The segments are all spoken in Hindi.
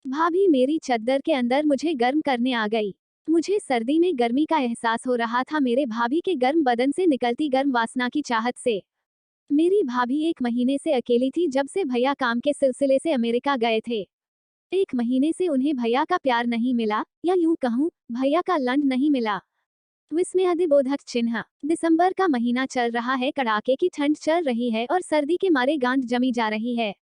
भाभी मेरी चद्दर के अंदर मुझे गर्म करने आ गई। मुझे सर्दी में गर्मी का एहसास हो रहा था मेरे भाभी के गर्म बदन से निकलती गर्म वासना की चाहत से। मेरी भाभी 1 महीने से अकेली थी जब से भैया काम के सिलसिले से अमेरिका गए थे। 1 महीने से उन्हें भैया का प्यार नहीं मिला, या यूं कहूं, भैया का लंड नहीं मिला। विस्मयादिबोधक चिन्ह। दिसंबर का महीना चल रहा है, कड़ाके की ठंड चल रही है और सर्दी के मारे गांठ जमी जा रही है।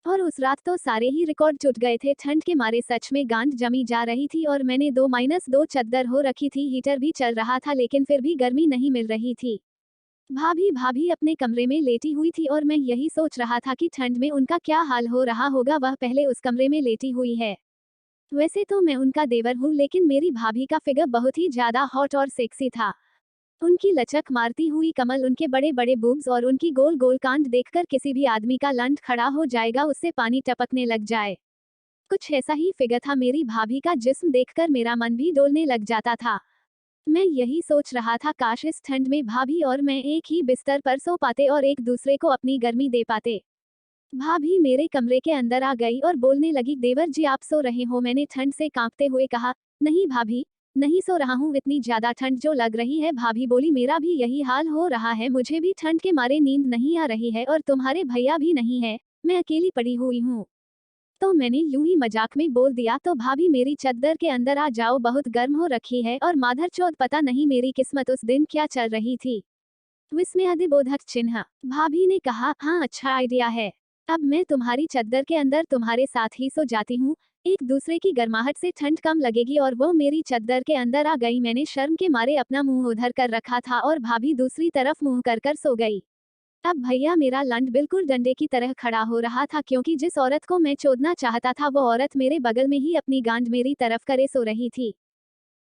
और उस रात तो सारे ही रिकॉर्ड टूट गए थे, ठंड के मारे सच में गांठ जमी जा रही थी और मैंने 2-2 चद्दर हो रखी थी, हीटर भी चल रहा था लेकिन फिर भी गर्मी नहीं मिल रही थी। भाभी भाभी अपने कमरे में लेटी हुई थी और मैं यही सोच रहा था कि ठंड में उनका क्या हाल हो रहा होगा, वह पहले उस कमरे में लेटी हुई है। वैसे तो मैं उनका देवर हूँ लेकिन मेरी भाभी का फिगर बहुत ही ज्यादा हॉट और सेक्सी था। उनकी लचक मारती हुई कमल, उनके बड़े बड़े बूब्स और उनकी गोल गोल कांध देखकर किसी भी आदमी का लंठ खड़ा हो जाएगा, उससे पानी टपकने लग जाए। कुछ ऐसा ही फिगर था मेरी भाभी का, जिस्म देखकर मेरा मन भी डोलने लग जाता था। मैं यही सोच रहा था, काश इस ठंड में भाभी और मैं एक ही बिस्तर पर सो पाते और एक दूसरे को अपनी गर्मी दे पाते। भाभी मेरे कमरे के अंदर आ गई और बोलने लगी, देवर जी आप सो रहे हो? मैंने ठंड से कांपते हुए कहा, नहीं भाभी, नहीं सो रहा हूँ, इतनी ज्यादा ठंड जो लग रही है। भाभी बोली, मेरा भी यही हाल हो रहा है, मुझे भी ठंड के मारे नींद नहीं आ रही है और तुम्हारे भैया भी नहीं है, मैं अकेली पड़ी हुई हूँ। तो मैंने यूं ही मजाक में बोल दिया, तो भाभी मेरी चद्दर के अंदर आ जाओ, बहुत गर्म हो रखी है। और माधरचोद पता नहीं मेरी किस्मत उस दिन क्या चल रही थी। विस्मयादिबोधक चिन्ह। भाभी ने कहा, हाँ अच्छा आइडिया है, अब मैं तुम्हारी चद्दर के अंदर तुम्हारे साथ ही सो जाती हूँ, एक दूसरे की गर्माहट से ठंड कम लगेगी। और वो मेरी चद्दर के अंदर आ गई। मैंने शर्म के मारे अपना मुंह उधर कर रखा था और भाभी दूसरी तरफ मुंह कर सो गई। अब भैया मेरा लंड बिल्कुल डंडे की तरह खड़ा हो रहा था, क्योंकि जिस औरत को मैं चोदना चाहता था वो औरत मेरे बगल में ही अपनी गांड मेरी तरफ करे सो रही थी।